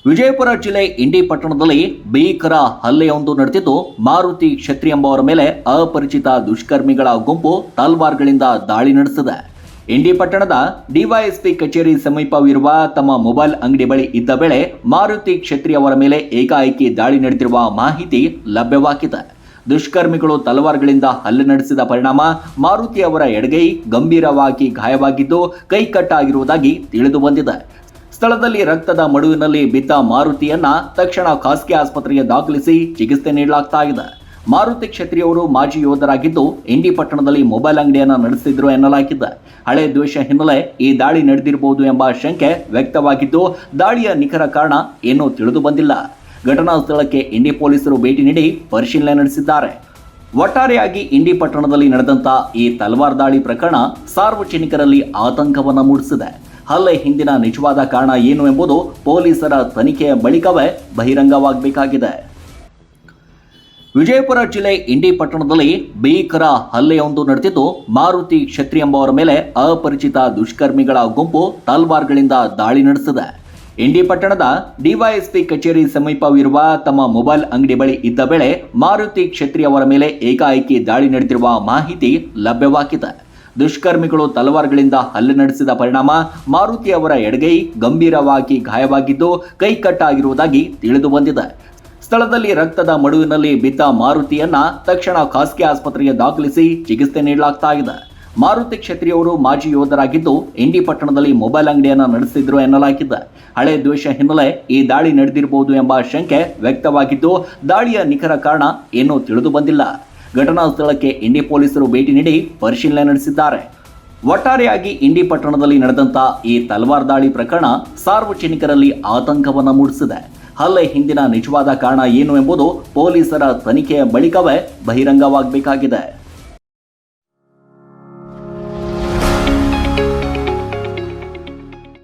ವಿಜಯಪುರ ಜಿಲ್ಲೆ ಇಂಡಿ ಪಟ್ಟಣದಲ್ಲಿ ಭೀಕರ ಹಲ್ಲೆಯೊಂದು ನಡೆದಿದ್ದು, ಮಾರುತಿ ಕ್ಷತ್ರಿ ಎಂಬುವರ ಮೇಲೆ ಅಪರಿಚಿತ ದುಷ್ಕರ್ಮಿಗಳ ಗುಂಪು ತಲ್ವಾರ್ಗಳಿಂದ ದಾಳಿ ನಡೆಸಿದೆ. ಇಂಡಿ ಪಟ್ಟಣದ ಡಿವೈಎಸ್ಪಿ ಕಚೇರಿ ಸಮೀಪವಿರುವ ತಮ್ಮ ಮೊಬೈಲ್ ಅಂಗಡಿ ಬಳಿ ಇದ್ದ ವೇಳೆ ಮಾರುತಿ ಕ್ಷತ್ರಿ ಅವರ ಮೇಲೆ ಏಕಾಏಕಿ ದಾಳಿ ನಡೆದಿರುವ ಮಾಹಿತಿ ಲಭ್ಯವಾಗಿದೆ. ದುಷ್ಕರ್ಮಿಗಳು ತಲವಾರ್ಗಳಿಂದ ಹಲ್ಲೆ ನಡೆಸಿದ ಪರಿಣಾಮ ಮಾರುತಿ ಅವರ ಎಡಗೈ ಗಂಭೀರವಾಗಿ ಗಾಯವಾಗಿದ್ದು, ಕೈಕಟ್ಟಾಗಿರುವುದಾಗಿ ತಿಳಿದು ಬಂದಿದೆ. ಸ್ಥಳದಲ್ಲಿ ರಕ್ತದ ಮಡುವಿನಲ್ಲಿ ಬಿದ್ದ ಮಾರುತಿಯನ್ನ ತಕ್ಷಣ ಖಾಸಗಿ ಆಸ್ಪತ್ರೆಗೆ ದಾಖಲಿಸಿ ಚಿಕಿತ್ಸೆ ನೀಡಲಾಗ್ತಾ ಇದೆ. ಮಾರುತಿ ಕ್ಷತ್ರಿಯವರು ಮಾಜಿ ಯೋಧರಾಗಿದ್ದು, ಇಂಡಿ ಪಟ್ಟಣದಲ್ಲಿ ಮೊಬೈಲ್ ಅಂಗಡಿಯನ್ನು ನಡೆಸಿದ್ರು ಎನ್ನಲಾಗಿದೆ. ಹಳೆ ದ್ವೇಷ ಹಿನ್ನೆಲೆ ಈ ದಾಳಿ ನಡೆದಿರಬಹುದು ಎಂಬ ಶಂಕೆ ವ್ಯಕ್ತವಾಗಿದ್ದು, ದಾಳಿಯ ನಿಖರ ಕಾರಣ ಏನೂ ತಿಳಿದು ಬಂದಿಲ್ಲ. ಘಟನಾ ಸ್ಥಳಕ್ಕೆ ಇಂಡಿ ಪೊಲೀಸರು ಭೇಟಿ ನೀಡಿ ಪರಿಶೀಲನೆ ನಡೆಸಿದ್ದಾರೆ. ಒಟ್ಟಾರೆಯಾಗಿ ಇಂಡಿ ಪಟ್ಟಣದಲ್ಲಿ ನಡೆದಂತ ಈ ತಲವಾರ್ ದಾಳಿ ಪ್ರಕರಣ ಸಾರ್ವಜನಿಕರಲ್ಲಿ ಆತಂಕವನ್ನು ಮೂಡಿಸಿದೆ. ಹಲ್ಲೆ ಹಿಂದಿನ ನಿಜವಾದ ಕಾರಣ ಏನು ಎಂಬುದು ಪೊಲೀಸರ ತನಿಖೆಯ ಬಳಿಕವೇ ಬಹಿರಂಗವಾಗಬೇಕಾಗಿದೆ. ವಿಜಯಪುರ ಜಿಲ್ಲೆ ಇಂಡಿ ಪಟ್ಟಣದಲ್ಲಿ ಭೀಕರ ಹಲ್ಲೆಯೊಂದು ನಡೆದಿದ್ದು, ಮಾರುತಿ ಕ್ಷತ್ರಿ ಎಂಬುವರ ಮೇಲೆ ಅಪರಿಚಿತ ದುಷ್ಕರ್ಮಿಗಳ ಗುಂಪು ತಲ್ವಾರ್ಗಳಿಂದ ದಾಳಿ ನಡೆಸಿದೆ. ಇಂಡಿ ಪಟ್ಟಣದ ಡಿವೈಎಸ್ಪಿ ಕಚೇರಿ ಸಮೀಪವಿರುವ ತಮ್ಮ ಮೊಬೈಲ್ ಅಂಗಡಿ ಬಳಿ ಇದ್ದ ವೇಳೆ ಮಾರುತಿ ಕ್ಷತ್ರಿ ಅವರ ಮೇಲೆ ಏಕಾಏಕಿ ದಾಳಿ ನಡೆದಿರುವ ಮಾಹಿತಿ ಲಭ್ಯವಾಗಿದೆ. ದುಷ್ಕರ್ಮಿಗಳು ತಲವಾರ್ಗಳಿಂದ ಹಲ್ಲೆ ನಡೆಸಿದ ಪರಿಣಾಮ ಮಾರುತಿ ಅವರ ಎಡಗೈ ಗಂಭೀರವಾಗಿ ಗಾಯವಾಗಿದ್ದು, ಕೈಕಟ್ಟಾಗಿರುವುದಾಗಿ ತಿಳಿದು ಬಂದಿದೆ. ಸ್ಥಳದಲ್ಲಿ ರಕ್ತದ ಮಡುವಿನಲ್ಲಿ ಬಿದ್ದ ಮಾರುತಿಯನ್ನ ತಕ್ಷಣ ಖಾಸಗಿ ಆಸ್ಪತ್ರೆಗೆ ದಾಖಲಿಸಿ ಚಿಕಿತ್ಸೆ ನೀಡಲಾಗ್ತಾ ಇದೆ. ಮಾರುತಿ ಕ್ಷತ್ರಿಯವರು ಮಾಜಿ ಯೋಧರಾಗಿದ್ದು, ಇಂಡಿ ಪಟ್ಟಣದಲ್ಲಿ ಮೊಬೈಲ್ ಅಂಗಡಿಯನ್ನು ನಡೆಸಿದ್ರು ಎನ್ನಲಾಗಿದೆ. ಹಳೆ ದ್ವೇಷ ಹಿನ್ನೆಲೆ ಈ ದಾಳಿ ನಡೆದಿರಬಹುದು ಎಂಬ ಶಂಕೆ ವ್ಯಕ್ತವಾಗಿದ್ದು, ದಾಳಿಯ ನಿಖರ ಕಾರಣ ಏನೂ ತಿಳಿದು ಬಂದಿಲ್ಲ. ಘಟನಾ ಸ್ಥಳಕ್ಕೆ ಇಂಡಿ ಪೊಲೀಸರು ಭೇಟಿ ನೀಡಿ ಪರಿಶೀಲನೆ ನಡೆಸಿದ್ದಾರೆ. ಒಟ್ಟಾರೆಯಾಗಿ ಇಂಡಿ ಪಟ್ಟಣದಲ್ಲಿ ನಡೆದಂತ ಈ ತಲವಾರ್ ದಾಳಿ ಪ್ರಕರಣ ಸಾರ್ವಜನಿಕರಲ್ಲಿ ಆತಂಕವನ್ನು ಮೂಡಿಸಿದೆ. ಹಲ್ಲೆ ಹಿಂದಿನ ನಿಜವಾದ ಕಾರಣ ಏನು ಎಂಬುದು ಪೊಲೀಸರ ತನಿಖೆಯ ಬಳಿಕವೇ ಬಹಿರಂಗವಾಗಬೇಕಾಗಿದೆ.